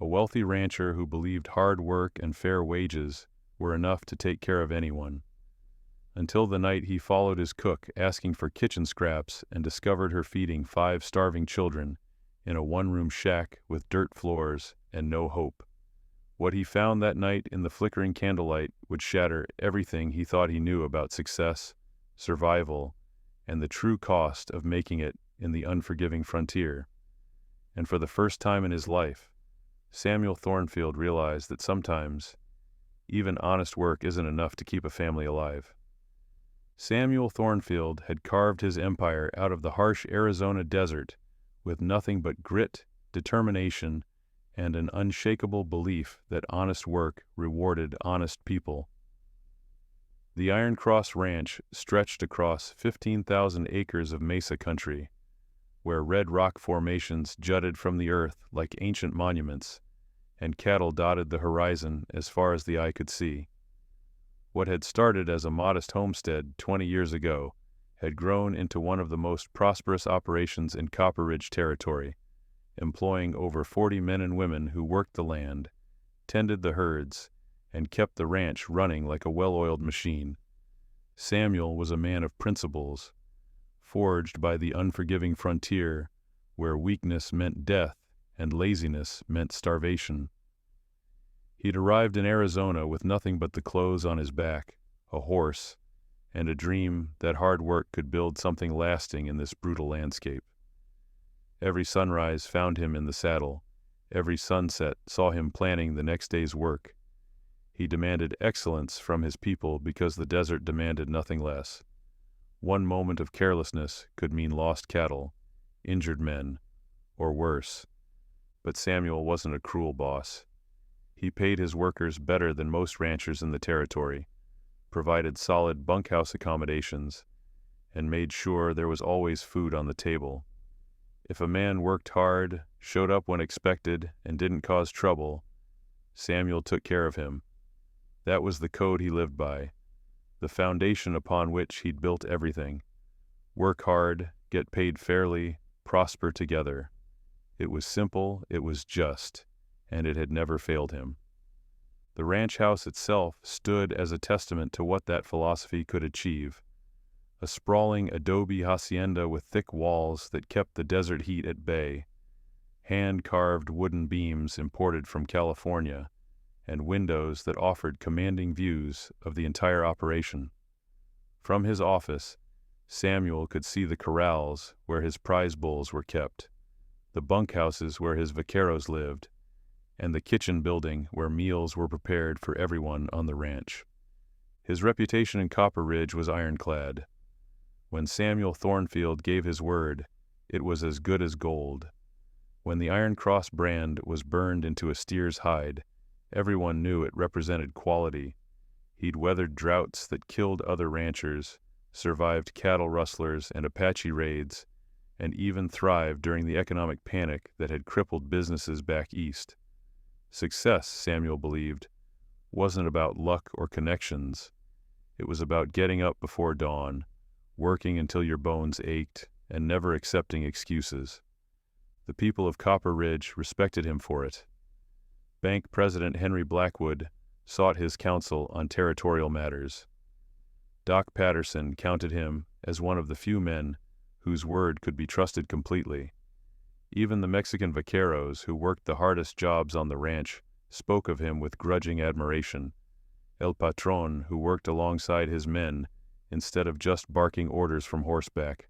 a wealthy rancher who believed hard work and fair wages were enough to take care of anyone. Until the night he followed his cook asking for kitchen scraps and discovered her feeding 5 starving children in a one-room shack with dirt floors and no hope. What he found that night in the flickering candlelight would shatter everything he thought he knew about success, survival, and the true cost of making it in the unforgiving frontier. And for the first time in his life, Samuel Thornfield realized that sometimes even honest work isn't enough to keep a family alive. Samuel Thornfield had carved his empire out of the harsh Arizona desert with nothing but grit, determination, and an unshakable belief that honest work rewarded honest people. The Iron Cross Ranch stretched across 15,000 acres of mesa country, where red rock formations jutted from the earth like ancient monuments, and cattle dotted the horizon as far as the eye could see. What had started as a modest homestead 20 years ago had grown into one of the most prosperous operations in Copper Ridge Territory, employing over 40 men and women who worked the land, tended the herds, and kept the ranch running like a well-oiled machine. Samuel was a man of principles, forged by the unforgiving frontier, where weakness meant death and laziness meant starvation. He'd arrived in Arizona with nothing but the clothes on his back, a horse, and a dream that hard work could build something lasting in this brutal landscape. Every sunrise found him in the saddle. Every sunset saw him planning the next day's work. He demanded excellence from his people because the desert demanded nothing less. One moment of carelessness could mean lost cattle, injured men, or worse. But Samuel wasn't a cruel boss. He paid his workers better than most ranchers in the territory, provided solid bunkhouse accommodations, and made sure there was always food on the table. If a man worked hard, showed up when expected, and didn't cause trouble, Samuel took care of him. That was the code he lived by, the foundation upon which he'd built everything. Work hard, get paid fairly, prosper together. It was simple, it was just, and it had never failed him. The ranch house itself stood as a testament to what that philosophy could achieve. A sprawling adobe hacienda with thick walls that kept the desert heat at bay, hand-carved wooden beams imported from California, and windows that offered commanding views of the entire operation. From his office, Samuel could see the corrals where his prize bulls were kept, the bunkhouses where his vaqueros lived, and the kitchen building where meals were prepared for everyone on the ranch. His reputation in Copper Ridge was ironclad. When Samuel Thornfield gave his word, it was as good as gold. When the Iron Cross brand was burned into a steer's hide, everyone knew it represented quality. He'd weathered droughts that killed other ranchers, survived cattle rustlers and Apache raids, and even thrived during the economic panic that had crippled businesses back east. Success, Samuel believed, wasn't about luck or connections. It was about getting up before dawn, working until your bones ached, and never accepting excuses. The people of Copper Ridge respected him for it. Bank President Henry Blackwood sought his counsel on territorial matters. Doc Patterson counted him as one of the few men whose word could be trusted completely. Even the Mexican vaqueros who worked the hardest jobs on the ranch spoke of him with grudging admiration. El Patron, who worked alongside his men instead of just barking orders from horseback.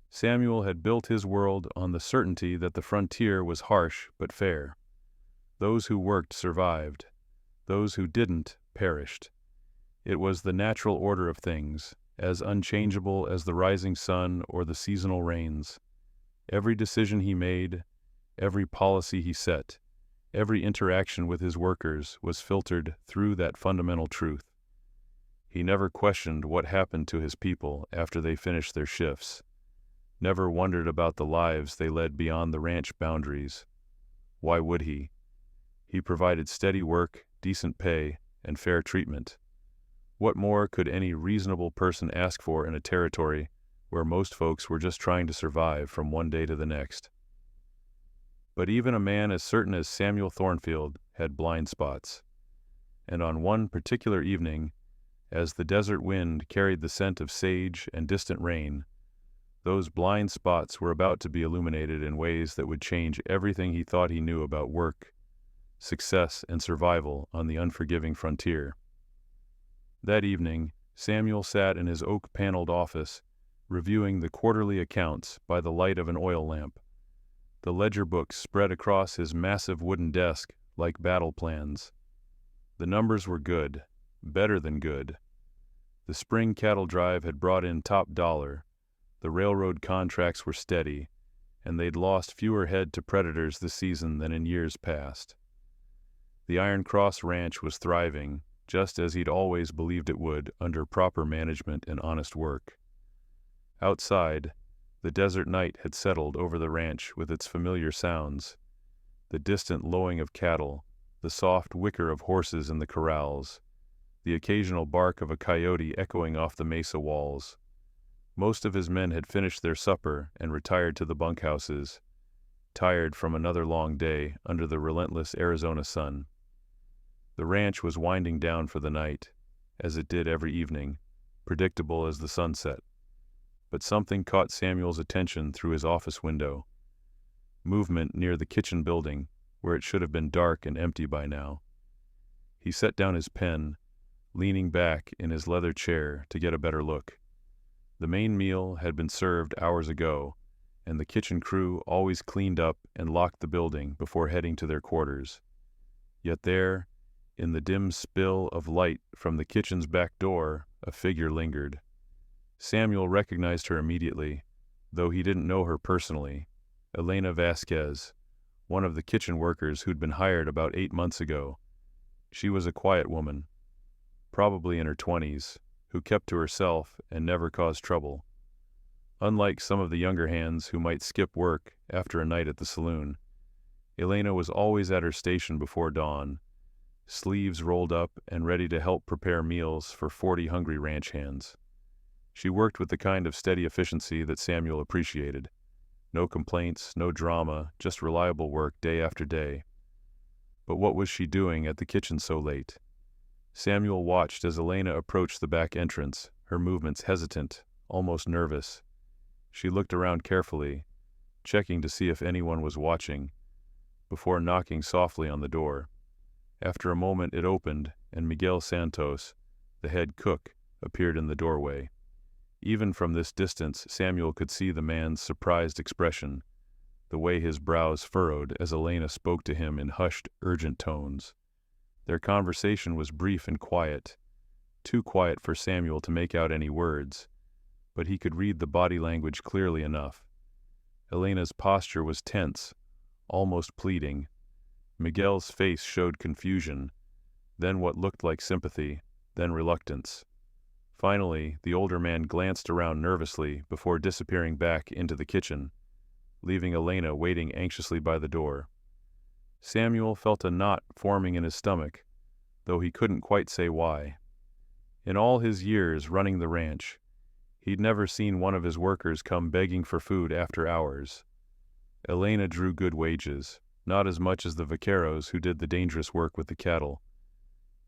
Samuel had built his world on the certainty that the frontier was harsh but fair. Those who worked survived. Those who didn't perished. It was the natural order of things, as unchangeable as the rising sun or the seasonal rains. Every decision he made, every policy he set, every interaction with his workers was filtered through that fundamental truth. He never questioned what happened to his people after they finished their shifts, never wondered about the lives they led beyond the ranch boundaries. Why would he? He provided steady work, decent pay, and fair treatment. What more could any reasonable person ask for in a territory where most folks were just trying to survive from one day to the next? But even a man as certain as Samuel Thornfield had blind spots. And on one particular evening, as the desert wind carried the scent of sage and distant rain, those blind spots were about to be illuminated in ways that would change everything he thought he knew about work, success, and survival on the unforgiving frontier. That evening, Samuel sat in his oak-paneled office, reviewing the quarterly accounts by the light of an oil lamp. The ledger books spread across his massive wooden desk like battle plans. The numbers were good, better than good. The spring cattle drive had brought in top dollar, the railroad contracts were steady, and they'd lost fewer head to predators this season than in years past. The Iron Cross Ranch was thriving, just as he'd always believed it would under proper management and honest work. Outside, the desert night had settled over the ranch with its familiar sounds, the distant lowing of cattle, the soft whicker of horses in the corrals, the occasional bark of a coyote echoing off the mesa walls. Most of his men had finished their supper and retired to the bunkhouses, tired from another long day under the relentless Arizona sun. The ranch was winding down for the night, as it did every evening, predictable as the sunset. But something caught Samuel's attention through his office window. Movement near the kitchen building, where it should have been dark and empty by now. He set down his pen, leaning back in his leather chair to get a better look. The main meal had been served hours ago, and the kitchen crew always cleaned up and locked the building before heading to their quarters. Yet there, in the dim spill of light from the kitchen's back door, a figure lingered. Samuel recognized her immediately, though he didn't know her personally. Elena Vasquez, one of the kitchen workers who'd been hired about 8 months ago. She was a quiet woman, probably in her 20s, who kept to herself and never caused trouble. Unlike some of the younger hands who might skip work after a night at the saloon, Elena was always at her station before dawn, sleeves rolled up and ready to help prepare meals for 40 hungry ranch hands. She worked with the kind of steady efficiency that Samuel appreciated. No complaints, no drama, just reliable work day after day. But what was she doing at the kitchen so late? Samuel watched as Elena approached the back entrance, her movements hesitant, almost nervous. She looked around carefully, checking to see if anyone was watching, before knocking softly on the door. After a moment it opened, and Miguel Santos, the head cook, appeared in the doorway. Even from this distance, Samuel could see the man's surprised expression, the way his brows furrowed as Elena spoke to him in hushed, urgent tones. Their conversation was brief and quiet, too quiet for Samuel to make out any words, but he could read the body language clearly enough. Elena's posture was tense, almost pleading. Miguel's face showed confusion, then what looked like sympathy, then reluctance. Finally, the older man glanced around nervously before disappearing back into the kitchen, leaving Elena waiting anxiously by the door. Samuel felt a knot forming in his stomach, though he couldn't quite say why. In all his years running the ranch, he'd never seen one of his workers come begging for food after hours. Elena drew good wages, not as much as the vaqueros who did the dangerous work with the cattle,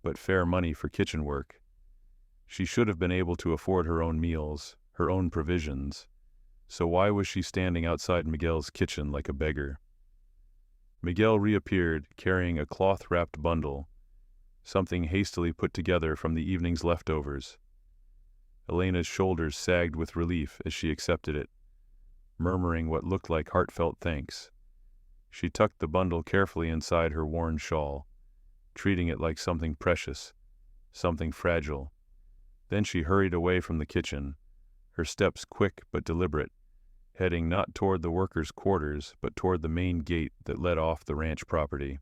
but fair money for kitchen work. She should have been able to afford her own meals, her own provisions, so why was she standing outside Miguel's kitchen like a beggar? Miguel reappeared carrying a cloth-wrapped bundle, something hastily put together from the evening's leftovers. Elena's shoulders sagged with relief as she accepted it, murmuring what looked like heartfelt thanks. She tucked the bundle carefully inside her worn shawl, treating it like something precious, something fragile. Then she hurried away from the kitchen, her steps quick but deliberate, heading not toward the workers' quarters but toward the main gate that led off the ranch property.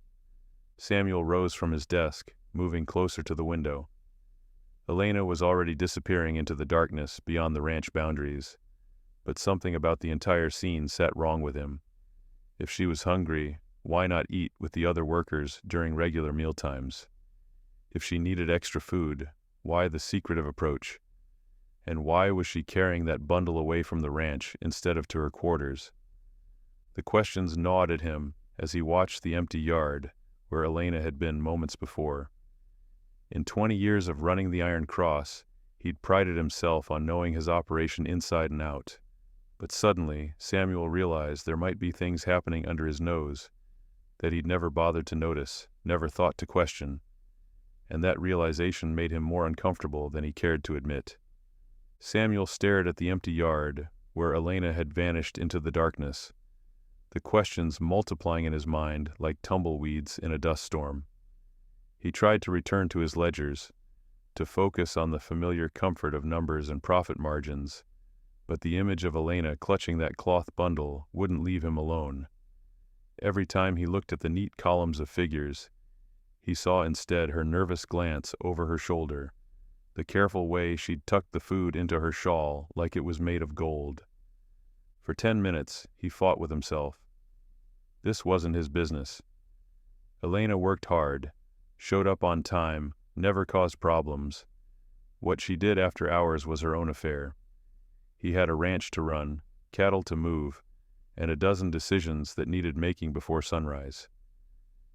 Samuel rose from his desk, moving closer to the window. Elena was already disappearing into the darkness beyond the ranch boundaries, but something about the entire scene sat wrong with him. If she was hungry, why not eat with the other workers during regular mealtimes? If she needed extra food, why the secretive approach? And why was she carrying that bundle away from the ranch instead of to her quarters? The questions gnawed at him as he watched the empty yard where Elena had been moments before. In 20 years of running the Iron Cross, he'd prided himself on knowing his operation inside and out. But suddenly, Samuel realized there might be things happening under his nose that he'd never bothered to notice, never thought to question, and that realization made him more uncomfortable than he cared to admit. Samuel stared at the empty yard where Elena had vanished into the darkness, the questions multiplying in his mind like tumbleweeds in a dust storm. He tried to return to his ledgers, to focus on the familiar comfort of numbers and profit margins, but the image of Elena clutching that cloth bundle wouldn't leave him alone. Every time he looked at the neat columns of figures, he saw instead her nervous glance over her shoulder, the careful way she'd tucked the food into her shawl like it was made of gold. For 10 minutes, he fought with himself. This wasn't his business. Elena worked hard, showed up on time, never caused problems. What she did after hours was her own affair. He had a ranch to run, cattle to move, and a dozen decisions that needed making before sunrise.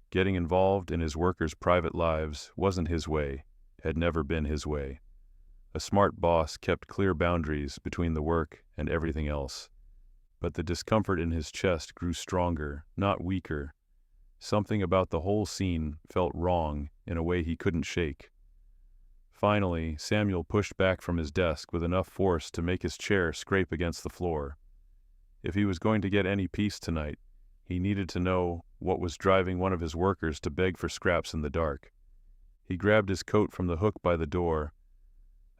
Getting involved in his workers' private lives wasn't his way, had never been his way. A smart boss kept clear boundaries between the work and everything else. But the discomfort in his chest grew stronger, not weaker. Something about the whole scene felt wrong in a way he couldn't shake. Finally, Samuel pushed back from his desk with enough force to make his chair scrape against the floor. If he was going to get any peace tonight, he needed to know what was driving one of his workers to beg for scraps in the dark. He grabbed his coat from the hook by the door,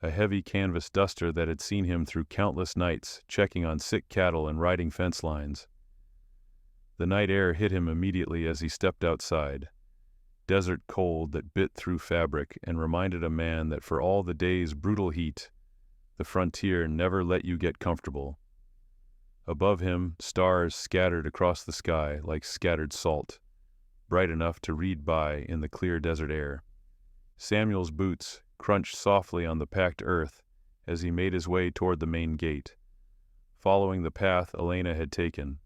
a heavy canvas duster that had seen him through countless nights checking on sick cattle and riding fence lines. The night air hit him immediately as he stepped outside. Desert cold that bit through fabric and reminded a man that for all the day's brutal heat, the frontier never let you get comfortable. Above him, stars scattered across the sky like scattered salt, bright enough to read by in the clear desert air. Samuel's boots crunched softly on the packed earth as he made his way toward the main gate, following the path Elena had taken.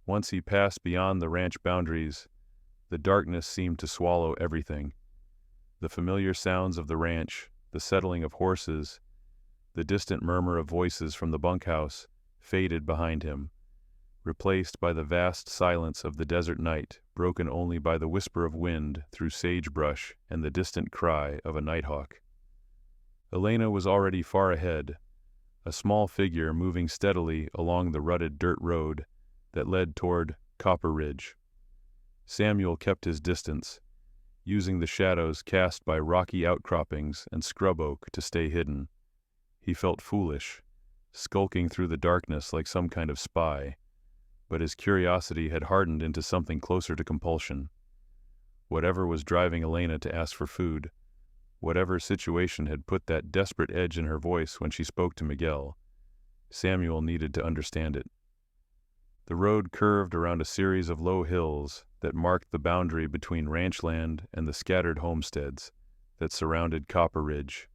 Once he passed beyond the ranch boundaries, the darkness seemed to swallow everything. The familiar sounds of the ranch, the settling of horses, the distant murmur of voices from the bunkhouse faded behind him, replaced by the vast silence of the desert night, broken only by the whisper of wind through sagebrush and the distant cry of a nighthawk. Elena was already far ahead, a small figure moving steadily along the rutted dirt road that led toward Copper Ridge. Samuel kept his distance, using the shadows cast by rocky outcroppings and scrub oak to stay hidden. He felt foolish, skulking through the darkness like some kind of spy, but his curiosity had hardened into something closer to compulsion. Whatever was driving Elena to ask for food, whatever situation had put that desperate edge in her voice when she spoke to Miguel, Samuel needed to understand it. The road curved around a series of low hills that marked the boundary between ranch land and the scattered homesteads that surrounded Copper Ridge.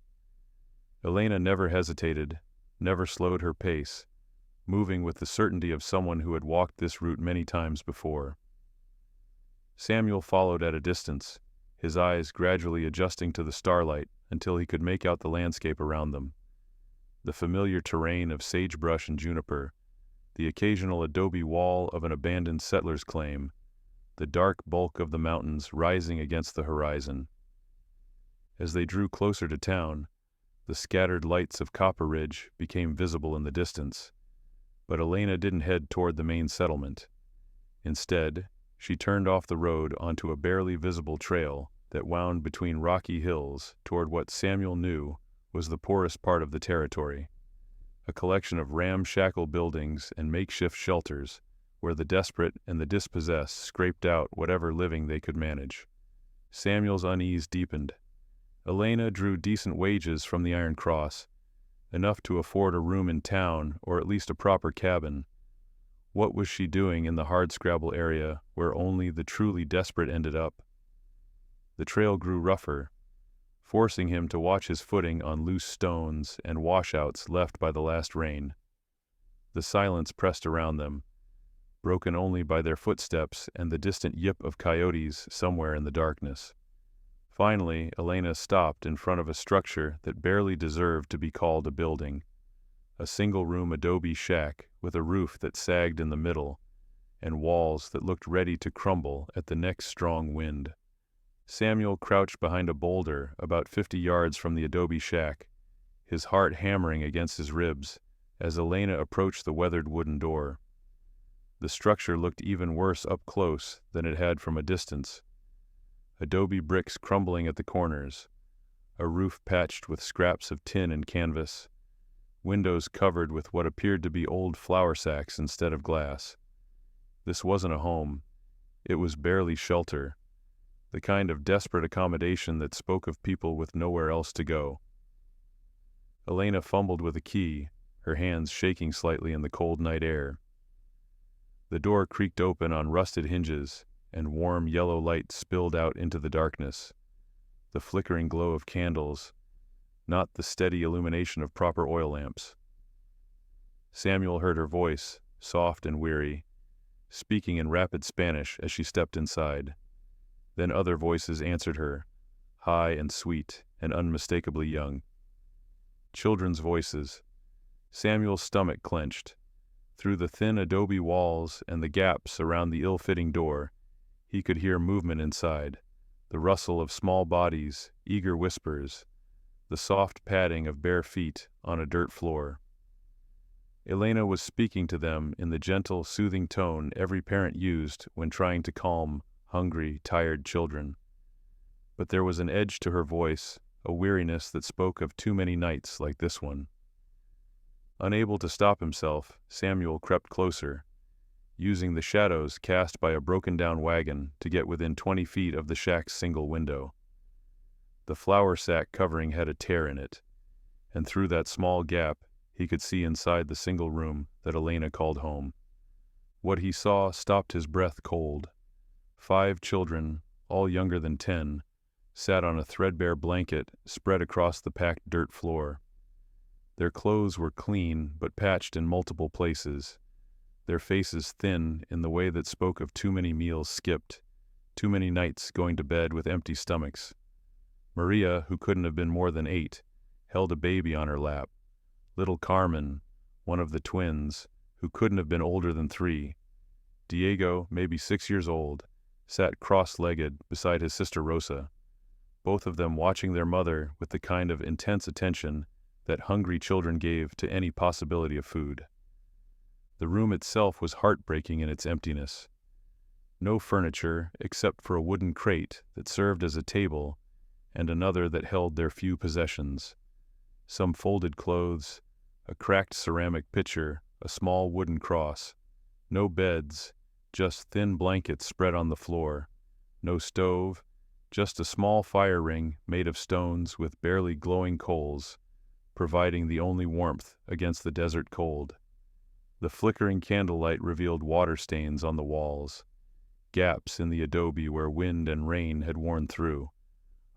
Elena never hesitated, never slowed her pace, moving with the certainty of someone who had walked this route many times before. Samuel followed at a distance, his eyes gradually adjusting to the starlight until he could make out the landscape around them. The familiar terrain of sagebrush and juniper, the occasional adobe wall of an abandoned settler's claim, the dark bulk of the mountains rising against the horizon. As they drew closer to town, the scattered lights of Copper Ridge became visible in the distance, but Elena didn't head toward the main settlement. Instead, she turned off the road onto a barely visible trail that wound between rocky hills toward what Samuel knew was the poorest part of the territory, a collection of ramshackle buildings and makeshift shelters where the desperate and the dispossessed scraped out whatever living they could manage. Samuel's unease deepened. Elena drew decent wages from the Iron Cross, enough to afford a room in town or at least a proper cabin. What was she doing in the hardscrabble area where only the truly desperate ended up? The trail grew rougher, forcing him to watch his footing on loose stones and washouts left by the last rain. The silence pressed around them, broken only by their footsteps and the distant yip of coyotes somewhere in the darkness. Finally, Elena stopped in front of a structure that barely deserved to be called a building. A single-room adobe shack with a roof that sagged in the middle and walls that looked ready to crumble at the next strong wind. Samuel crouched behind a boulder about 50 yards from the adobe shack, his heart hammering against his ribs as Elena approached the weathered wooden door. The structure looked even worse up close than it had from a distance. Adobe bricks crumbling at the corners, a roof patched with scraps of tin and canvas, windows covered with what appeared to be old flour sacks instead of glass. This wasn't a home. It was barely shelter, the kind of desperate accommodation that spoke of people with nowhere else to go. Elena fumbled with a key, her hands shaking slightly in the cold night air. The door creaked open on rusted hinges, and warm yellow light spilled out into the darkness. The flickering glow of candles, not the steady illumination of proper oil lamps. Samuel heard her voice, soft and weary, speaking in rapid Spanish as she stepped inside. Then other voices answered her, high and sweet and unmistakably young. Children's voices. Samuel's stomach clenched. Through the thin adobe walls and the gaps around the ill-fitting door, he could hear movement inside, the rustle of small bodies, eager whispers, the soft padding of bare feet on a dirt floor. Elena was speaking to them in the gentle, soothing tone every parent used when trying to calm hungry, tired children. But there was an edge to her voice, a weariness that spoke of too many nights like this one. Unable to stop himself, Samuel crept closer, using the shadows cast by a broken-down wagon to get within 20 feet of the shack's single window. The flour sack covering had a tear in it, and through that small gap he could see inside the single room that Elena called home. What he saw stopped his breath cold. 5 children, all younger than 10, sat on a threadbare blanket spread across the packed dirt floor. Their clothes were clean but patched in multiple places, their faces thin in the way that spoke of too many meals skipped, too many nights going to bed with empty stomachs. Maria, who couldn't have been more than 8, held a baby on her lap. Little Carmen, one of the twins, who couldn't have been older than 3, Diego, maybe 6 years old, sat cross-legged beside his sister Rosa, both of them watching their mother with the kind of intense attention that hungry children gave to any possibility of food. The room itself was heartbreaking in its emptiness. No furniture except for a wooden crate that served as a table and another that held their few possessions. Some folded clothes, a cracked ceramic pitcher, a small wooden cross. No beds, just thin blankets spread on the floor. No stove, just a small fire ring made of stones with barely glowing coals, providing the only warmth against the desert cold. The flickering candlelight revealed water stains on the walls, gaps in the adobe where wind and rain had worn through,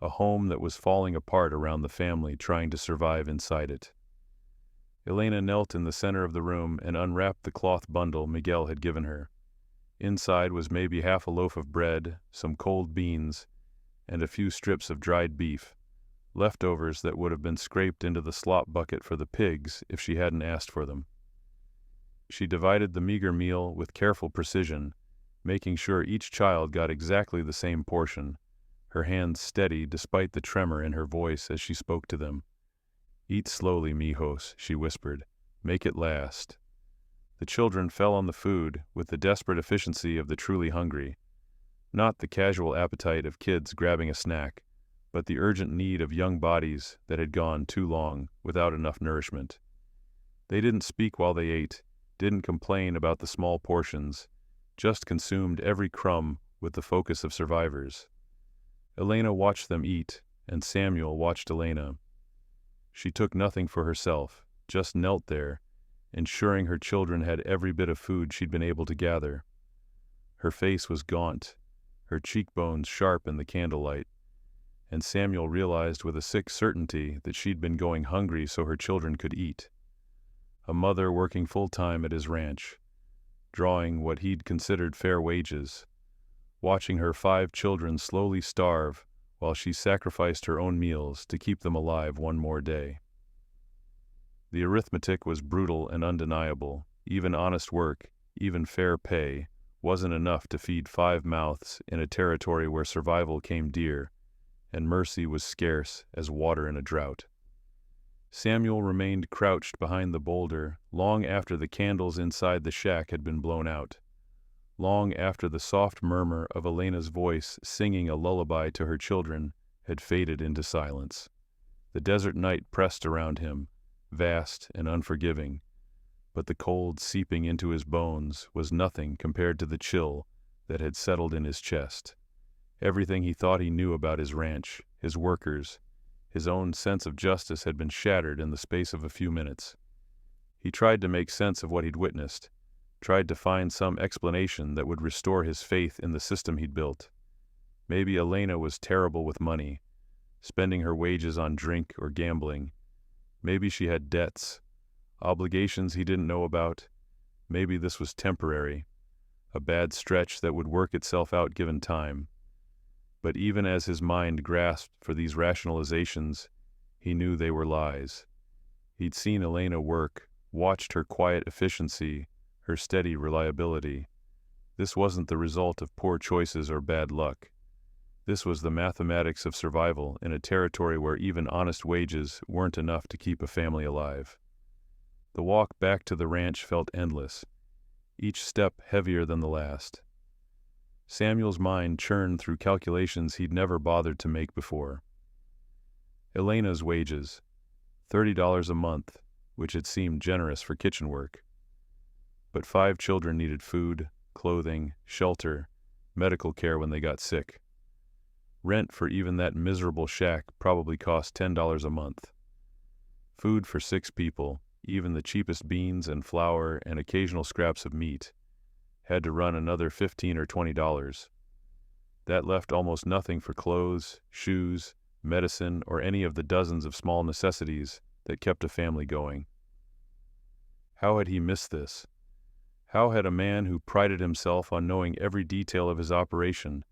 a home that was falling apart around the family trying to survive inside it. Elena knelt in the center of the room and unwrapped the cloth bundle Miguel had given her. Inside was maybe half a loaf of bread, some cold beans, and a few strips of dried beef, leftovers that would have been scraped into the slop bucket for the pigs if she hadn't asked for them. She divided the meager meal with careful precision, making sure each child got exactly the same portion, her hands steady despite the tremor in her voice as she spoke to them. "Eat slowly, mijos," she whispered. "Make it last." The children fell on the food with the desperate efficiency of the truly hungry. Not the casual appetite of kids grabbing a snack, but the urgent need of young bodies that had gone too long without enough nourishment. They didn't speak while they ate, didn't complain about the small portions, just consumed every crumb with the focus of survivors. Elena watched them eat, and Samuel watched Elena. She took nothing for herself, just knelt there, ensuring her children had every bit of food she'd been able to gather. Her face was gaunt, her cheekbones sharp in the candlelight, and Samuel realized with a sick certainty that she'd been going hungry so her children could eat. A mother working full-time at his ranch, drawing what he'd considered fair wages, watching her 5 children slowly starve while she sacrificed her own meals to keep them alive one more day. The arithmetic was brutal and undeniable. Even honest work, even fair pay, wasn't enough to feed 5 mouths in a territory where survival came dear, and mercy was scarce as water in a drought. Samuel remained crouched behind the boulder long after the candles inside the shack had been blown out, long after the soft murmur of Elena's voice singing a lullaby to her children had faded into silence. The desert night pressed around him, vast and unforgiving, but the cold seeping into his bones was nothing compared to the chill that had settled in his chest. Everything he thought he knew about his ranch, his workers, his own sense of justice had been shattered in the space of a few minutes. He tried to make sense of what he'd witnessed, tried to find some explanation that would restore his faith in the system he'd built. Maybe Elena was terrible with money, spending her wages on drink or gambling. Maybe she had debts, obligations he didn't know about. Maybe this was temporary, a bad stretch that would work itself out given time. But even as his mind grasped for these rationalizations, he knew they were lies. He'd seen Elena work, watched her quiet efficiency, her steady reliability. This wasn't the result of poor choices or bad luck. This was the mathematics of survival in a territory where even honest wages weren't enough to keep a family alive. The walk back to the ranch felt endless, each step heavier than the last. Samuel's mind churned through calculations he'd never bothered to make before. Elena's wages, $30 a month, which had seemed generous for kitchen work. But 5 children needed food, clothing, shelter, medical care when they got sick. Rent for even that miserable shack probably cost $10 a month. Food for 6 people, even the cheapest beans and flour and occasional scraps of meat, had to run another $15 or $20. That left almost nothing for clothes, shoes, medicine, or any of the dozens of small necessities that kept a family going. How had he missed this? How had a man who prided himself on knowing every detail of his operation,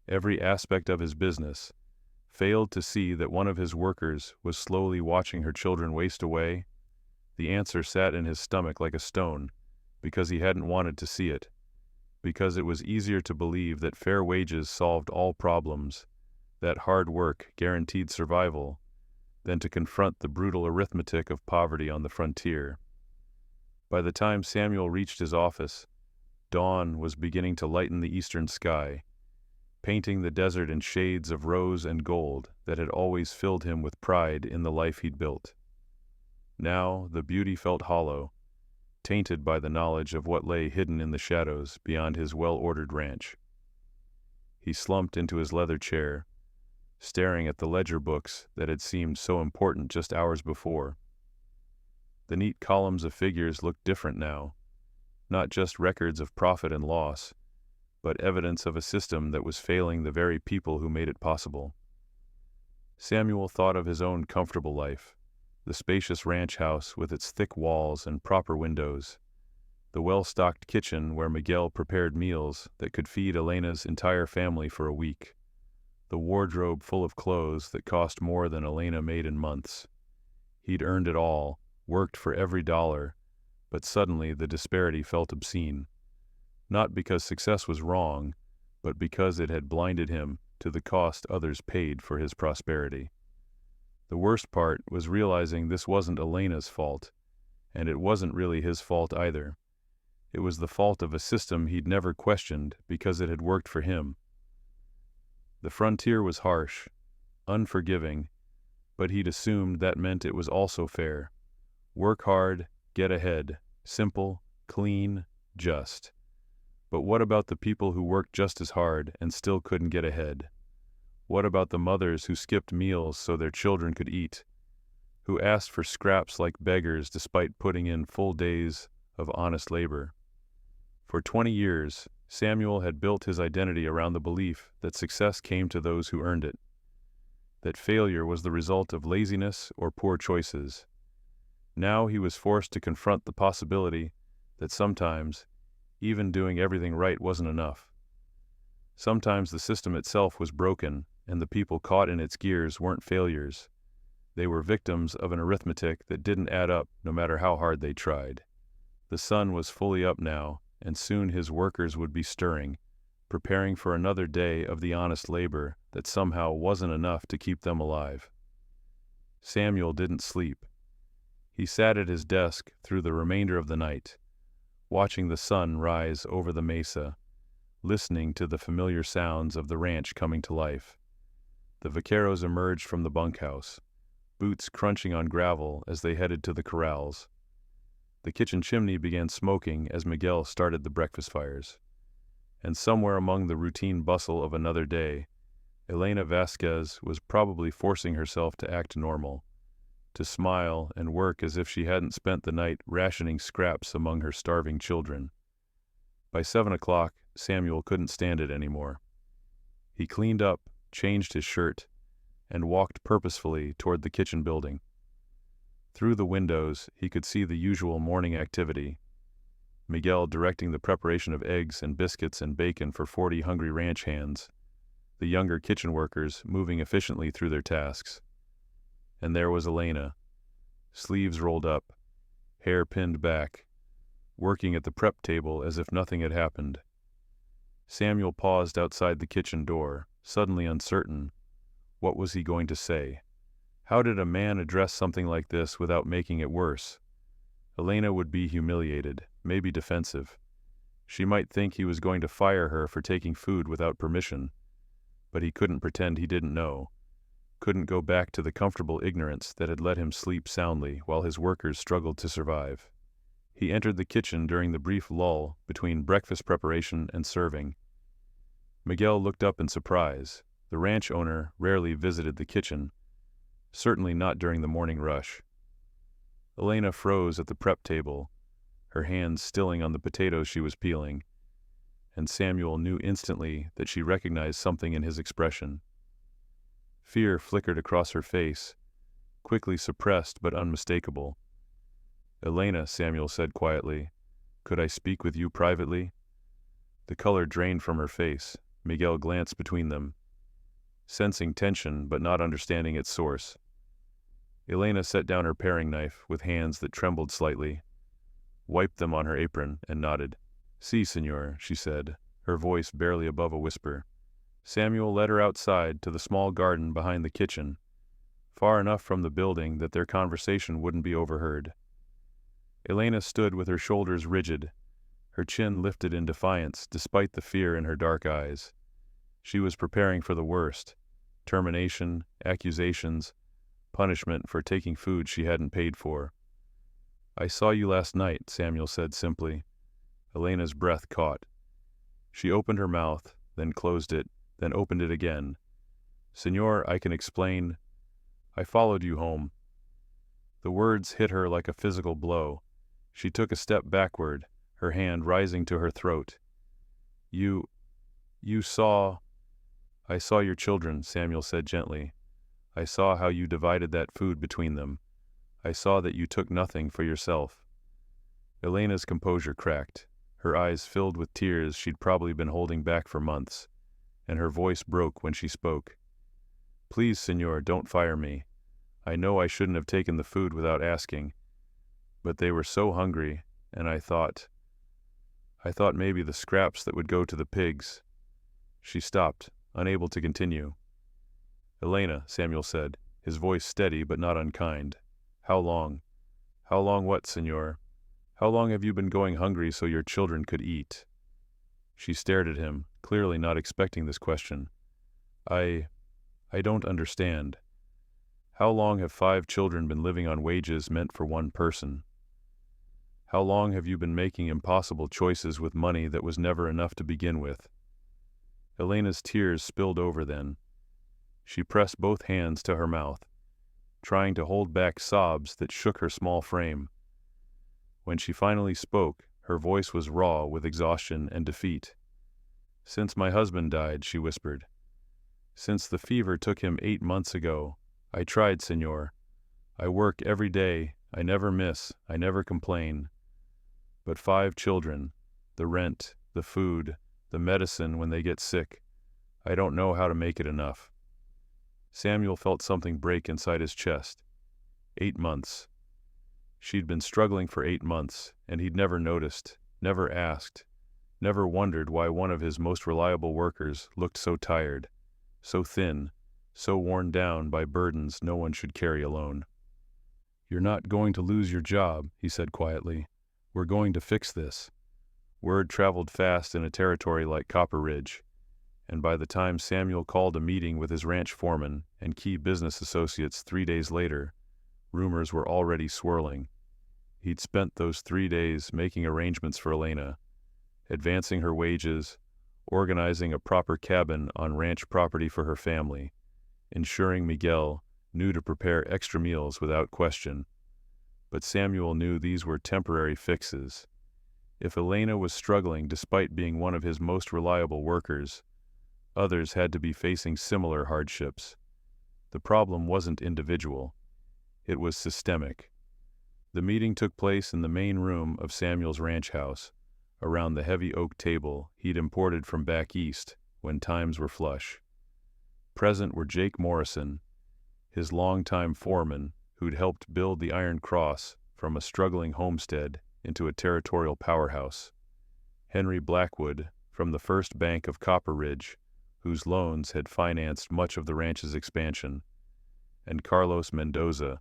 every aspect of his business, failed to see that one of his workers was slowly watching her children waste away? The answer sat in his stomach like a stone, because he hadn't wanted to see it, because it was easier to believe that fair wages solved all problems, that hard work guaranteed survival, than to confront the brutal arithmetic of poverty on the frontier. By the time Samuel reached his office, dawn was beginning to lighten the eastern sky, painting the desert in shades of rose and gold that had always filled him with pride in the life he'd built. Now the beauty felt hollow, tainted by the knowledge of what lay hidden in the shadows beyond his well-ordered ranch. He slumped into his leather chair, staring at the ledger books that had seemed so important just hours before. The neat columns of figures looked different now, not just records of profit and loss, but evidence of a system that was failing the very people who made it possible. Samuel thought of his own comfortable life, the spacious ranch house with its thick walls and proper windows, the well-stocked kitchen where Miguel prepared meals that could feed Elena's entire family for a week, the wardrobe full of clothes that cost more than Elena made in months. He'd earned it all, worked for every dollar, but suddenly the disparity felt obscene, not because success was wrong, but because it had blinded him to the cost others paid for his prosperity. The worst part was realizing this wasn't Elena's fault, and it wasn't really his fault either. It was the fault of a system he'd never questioned because it had worked for him. The frontier was harsh, unforgiving, but he'd assumed that meant it was also fair. Work hard, get ahead, simple, clean, just. But what about the people who worked just as hard and still couldn't get ahead? What about the mothers who skipped meals so their children could eat, who asked for scraps like beggars despite putting in full days of honest labor? For 20 years, Samuel had built his identity around the belief that success came to those who earned it, that failure was the result of laziness or poor choices. Now he was forced to confront the possibility that sometimes, Even doing everything right wasn't enough. Sometimes the system itself was broken, and the people caught in its gears weren't failures. They were victims of an arithmetic that didn't add up no matter how hard they tried. The sun was fully up now, and soon his workers would be stirring, preparing for another day of the honest labor that somehow wasn't enough to keep them alive. Samuel didn't sleep. He sat at his desk through the remainder of the night, watching the sun rise over the mesa, listening to the familiar sounds of the ranch coming to life. The vaqueros emerged from the bunkhouse, boots crunching on gravel as they headed to the corrals. The kitchen chimney began smoking as Miguel started the breakfast fires. And somewhere among the routine bustle of another day, Elena Vasquez was probably forcing herself to act normal, to smile and work as if she hadn't spent the night rationing scraps among her starving children. By 7 o'clock, Samuel couldn't stand it anymore. He cleaned up, changed his shirt, and walked purposefully toward the kitchen building. Through the windows, he could see the usual morning activity. Miguel directing the preparation of eggs and biscuits and bacon for 40 hungry ranch hands, the younger kitchen workers moving efficiently through their tasks. And there was Elena, sleeves rolled up, hair pinned back, working at the prep table as if nothing had happened. Samuel paused outside the kitchen door, suddenly uncertain. What was he going to say? How did a man address something like this without making it worse? Elena would be humiliated, maybe defensive. She might think he was going to fire her for taking food without permission, but he couldn't pretend he didn't know, couldn't go back to the comfortable ignorance that had let him sleep soundly while his workers struggled to survive. He entered the kitchen during the brief lull between breakfast preparation and serving. Miguel looked up in surprise. The ranch owner rarely visited the kitchen, certainly not during the morning rush. Elena froze at the prep table, her hands stilling on the potatoes she was peeling, and Samuel knew instantly that she recognized something in his expression. Fear flickered across her face, quickly suppressed but unmistakable. "Elena," Samuel said quietly, "could I speak with you privately?" The color drained from her face. Miguel glanced between them, sensing tension but not understanding its source. Elena set down her paring knife with hands that trembled slightly, wiped them on her apron, and nodded. "Si, senor," she said, her voice barely above a whisper. Samuel led her outside to the small garden behind the kitchen, far enough from the building that their conversation wouldn't be overheard. Elena stood with her shoulders rigid, her chin lifted in defiance despite the fear in her dark eyes. She was preparing for the worst: termination, accusations, punishment for taking food she hadn't paid for. "I saw you last night," Samuel said simply. Elena's breath caught. She opened her mouth, then closed it, then opened it again. "Senor, I can explain. I followed you home." The words hit her like a physical blow. She took a step backward, her hand rising to her throat. You saw—" "I saw your children," Samuel said gently. "I saw how you divided that food between them. I saw that you took nothing for yourself." Elena's composure cracked. Her eyes filled with tears she'd probably been holding back for months, and her voice broke when she spoke. "Please, senor, don't fire me. I know I shouldn't have taken the food without asking, but they were so hungry, and I thought maybe the scraps that would go to the pigs." She stopped, unable to continue. "Elena," Samuel said, his voice steady but not unkind. How long what, senor? How long have you been going hungry so your children could eat?" She stared at him, clearly not expecting this question. I don't understand. How long have 5 children been living on wages meant for one person? How long have you been making impossible choices with money that was never enough to begin with?" Elena's tears spilled over then. She pressed both hands to her mouth, trying to hold back sobs that shook her small frame. When she finally spoke, her voice was raw with exhaustion and defeat. "Since my husband died," she whispered. "Since the fever took him 8 months ago, I tried, senor. I work every day, I never miss, I never complain. But 5 children, The rent, the food, the medicine when they get sick. I don't know how to make it enough. Samuel felt something break inside his chest. 8 months. She'd been struggling for 8 months, and he'd never noticed, never asked, never wondered why one of his most reliable workers looked so tired, so thin, so worn down by burdens no one should carry alone. "You're not going to lose your job," he said quietly. "We're going to fix this." Word traveled fast in a territory like Copper Ridge, and by the time Samuel called a meeting with his ranch foreman and key business associates 3 days later, rumors were already swirling. He'd spent those 3 days making arrangements for Elena, advancing her wages, organizing a proper cabin on ranch property for her family, ensuring Miguel knew to prepare extra meals without question. But Samuel knew these were temporary fixes. If Elena was struggling despite being one of his most reliable workers, others had to be facing similar hardships. The problem wasn't individual. It was systemic. The meeting took place in the main room of Samuel's ranch house, around the heavy oak table he'd imported from back east when times were flush. Present were Jake Morrison, his longtime foreman who'd helped build the Iron Cross from a struggling homestead into a territorial powerhouse; Henry Blackwood from the First Bank of Copper Ridge, whose loans had financed much of the ranch's expansion; and Carlos Mendoza,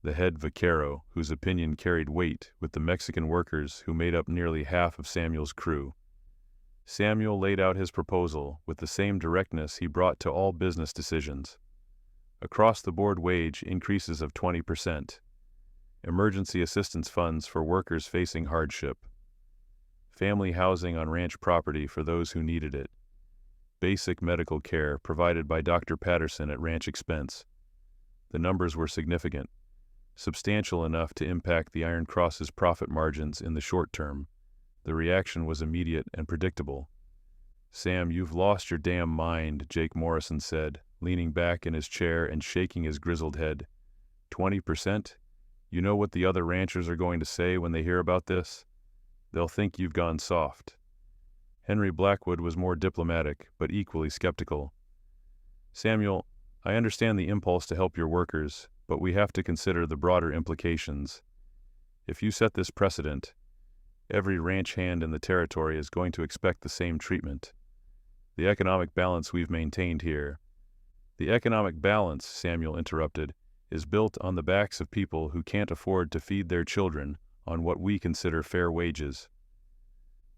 the head vaquero whose opinion carried weight with the Mexican workers who made up nearly half of Samuel's crew. Samuel laid out his proposal with the same directness he brought to all business decisions. Across-the-board wage increases of 20%. Emergency assistance funds for workers facing hardship. Family housing on ranch property for those who needed it. Basic medical care provided by Dr. Patterson at ranch expense. The numbers were significant, substantial enough to impact the Iron Cross's profit margins in the short term. The reaction was immediate and predictable. "Sam, you've lost your damn mind," Jake Morrison said, leaning back in his chair and shaking his grizzled head. 20%? You know what the other ranchers are going to say when they hear about this? They'll think you've gone soft. Henry Blackwood was more diplomatic, but equally skeptical. "Samuel, I understand the impulse to help your workers, but we have to consider the broader implications. If you set this precedent, every ranch hand in the territory is going to expect the same treatment. The economic balance we've maintained here—" "The economic balance," Samuel interrupted, "is built on the backs of people who can't afford to feed their children on what we consider fair wages."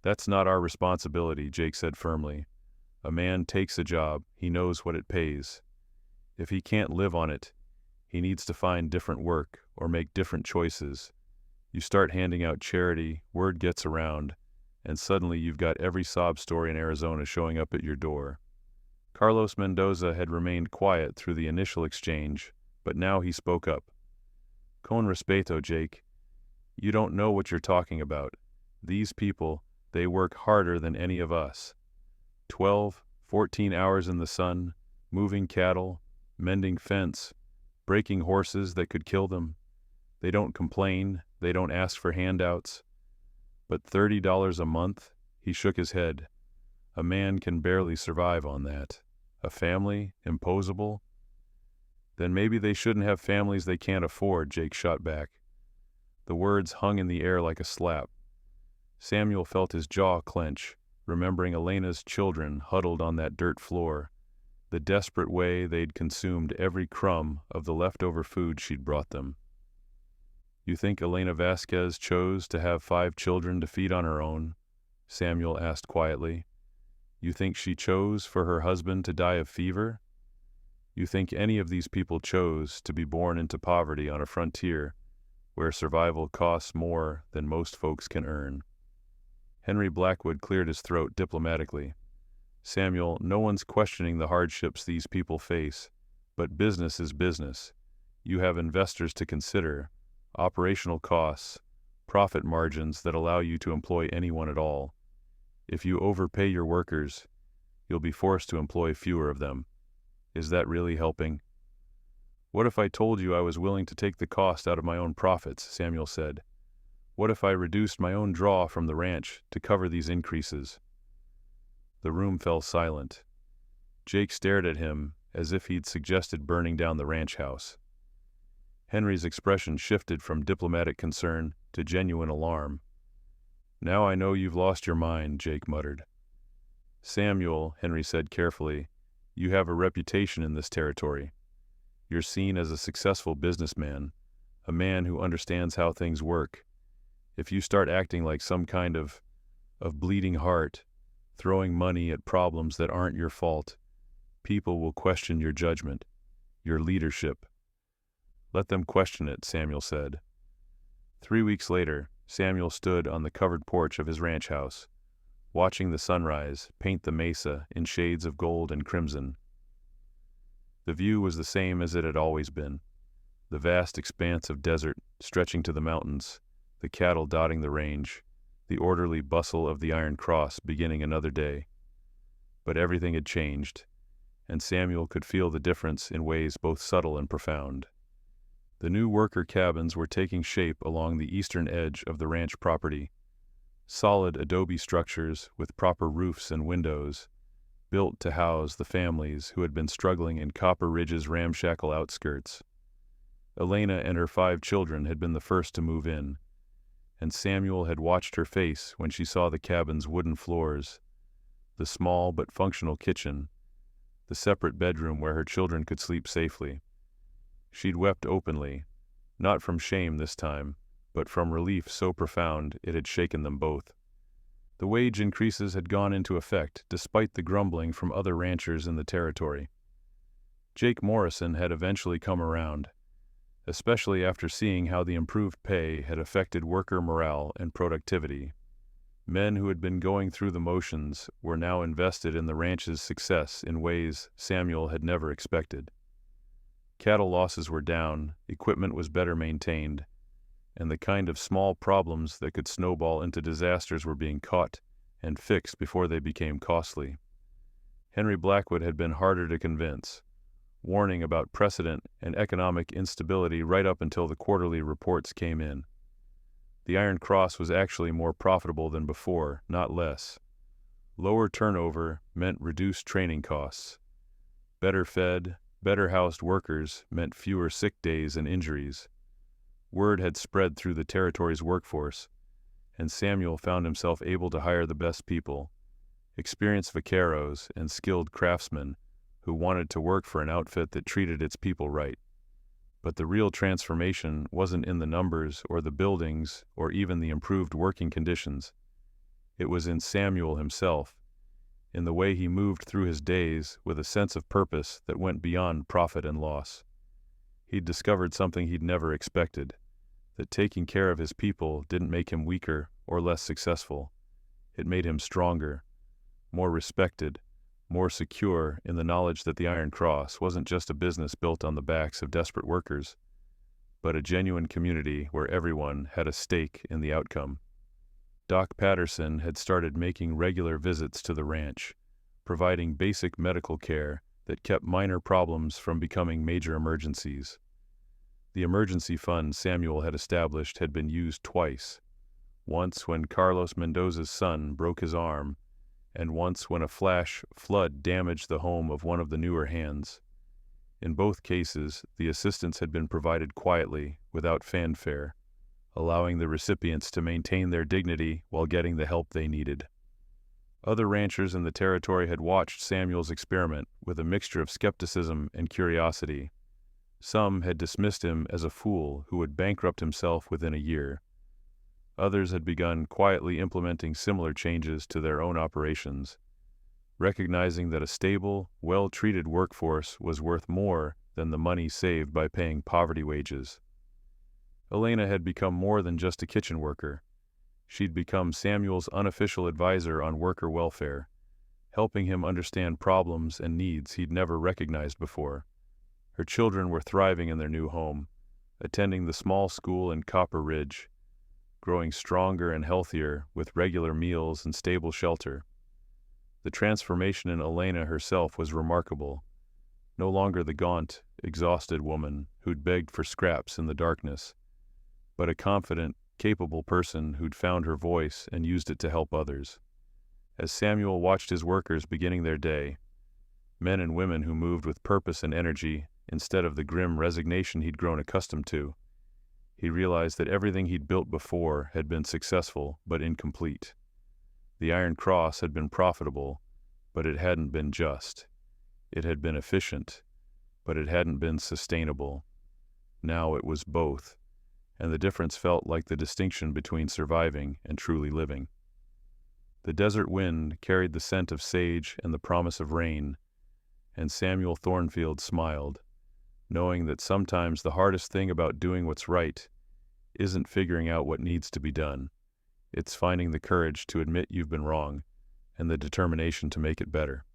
"That's not our responsibility," Jake said firmly. "A man takes a job, he knows what it pays. If he can't live on it, he needs to find different work or make different choices. You start handing out charity, word gets around, and suddenly you've got every sob story in Arizona showing up at your door." Carlos Mendoza had remained quiet through the initial exchange, but now he spoke up. "Con respeto, Jake. You don't know what you're talking about. These people, they work harder than any of us. 12, 14 hours in the sun, moving cattle, mending fence, breaking horses that could kill them. They don't complain, they don't ask for handouts. But $30 a month?" He shook his head. "A man can barely survive on that. A family, imposable?" "Then maybe they shouldn't have families they can't afford," Jake shot back. The words hung in the air like a slap. Samuel felt his jaw clench, remembering Elena's children huddled on that dirt floor, the desperate way they'd consumed every crumb of the leftover food she'd brought them. "You think Elena Vasquez chose to have 5 children to feed on her own?" Samuel asked quietly. "You think she chose for her husband to die of fever? You think any of these people chose to be born into poverty on a frontier where survival costs more than most folks can earn?" Henry Blackwood cleared his throat diplomatically. "Samuel, no one's questioning the hardships these people face, but business is business. You have investors to consider, operational costs, profit margins that allow you to employ anyone at all. If you overpay your workers, you'll be forced to employ fewer of them. Is that really helping?" "What if I told you I was willing to take the cost out of my own profits?" Samuel said. What if I reduced my own draw from the ranch to cover these increases? The room fell silent. Jake stared at him as if he'd suggested burning down the ranch house. Henry's expression shifted from diplomatic concern to genuine alarm. "Now I know you've lost your mind," Jake muttered. "Samuel," Henry said carefully, "you have a reputation in this territory. You're seen as a successful businessman, a man who understands how things work. If you start acting like some kind of bleeding heart, throwing money at problems that aren't your fault, people will question your judgment, your leadership." "Let them question it," Samuel said. 3 weeks later, Samuel stood on the covered porch of his ranch house, watching the sunrise paint the mesa in shades of gold and crimson. The view was the same as it had always been, the vast expanse of desert stretching to the mountains, the cattle dotting the range, the orderly bustle of the Iron Cross beginning another day. But everything had changed, and Samuel could feel the difference in ways both subtle and profound. The new worker cabins were taking shape along the eastern edge of the ranch property, solid adobe structures with proper roofs and windows, built to house the families who had been struggling in Copper Ridge's ramshackle outskirts. Elena and her 5 children had been the first to move in, and Samuel had watched her face when she saw the cabin's wooden floors, the small but functional kitchen, the separate bedroom where her children could sleep safely. She'd wept openly, not from shame this time, but from relief so profound it had shaken them both. The wage increases had gone into effect despite the grumbling from other ranchers in the territory. Jake Morrison had eventually come around, especially after seeing how the improved pay had affected worker morale and productivity. Men who had been going through the motions were now invested in the ranch's success in ways Samuel had never expected. Cattle losses were down, equipment was better maintained, and the kind of small problems that could snowball into disasters were being caught and fixed before they became costly. Henry Blackwood had been harder to convince, warning about precedent and economic instability right up until the quarterly reports came in. The Iron Cross was actually more profitable than before, not less. Lower turnover meant reduced training costs. Better fed, better housed workers meant fewer sick days and injuries. Word had spread through the territory's workforce, and Samuel found himself able to hire the best people, experienced vaqueros and skilled craftsmen who wanted to work for an outfit that treated its people right. But the real transformation wasn't in the numbers or the buildings or even the improved working conditions. It was in Samuel himself, in the way he moved through his days with a sense of purpose that went beyond profit and loss. He'd discovered something he'd never expected, that taking care of his people didn't make him weaker or less successful. It made him stronger, more respected, more secure in the knowledge that the Iron Cross wasn't just a business built on the backs of desperate workers, but a genuine community where everyone had a stake in the outcome. Doc Patterson had started making regular visits to the ranch, providing basic medical care that kept minor problems from becoming major emergencies. The emergency fund Samuel had established had been used twice, once when Carlos Mendoza's son broke his arm, and once when a flash flood damaged the home of one of the newer hands. In both cases, the assistance had been provided quietly, without fanfare, allowing the recipients to maintain their dignity while getting the help they needed. Other ranchers in the territory had watched Samuel's experiment with a mixture of skepticism and curiosity. Some had dismissed him as a fool who would bankrupt himself within a year. Others had begun quietly implementing similar changes to their own operations, recognizing that a stable, well-treated workforce was worth more than the money saved by paying poverty wages. Elena had become more than just a kitchen worker. She'd become Samuel's unofficial advisor on worker welfare, helping him understand problems and needs he'd never recognized before. Her children were thriving in their new home, attending the small school in Copper Ridge, growing stronger and healthier with regular meals and stable shelter. The transformation in Elena herself was remarkable. No longer the gaunt, exhausted woman who'd begged for scraps in the darkness, but a confident, capable person who'd found her voice and used it to help others. As Samuel watched his workers beginning their day, men and women who moved with purpose and energy instead of the grim resignation he'd grown accustomed to, he realized that everything he'd built before had been successful but incomplete. The Iron Cross had been profitable, but it hadn't been just. It had been efficient, but it hadn't been sustainable. Now it was both, and the difference felt like the distinction between surviving and truly living. The desert wind carried the scent of sage and the promise of rain, and Samuel Thornfield smiled, knowing that sometimes the hardest thing about doing what's right isn't figuring out what needs to be done. It's finding the courage to admit you've been wrong and the determination to make it better.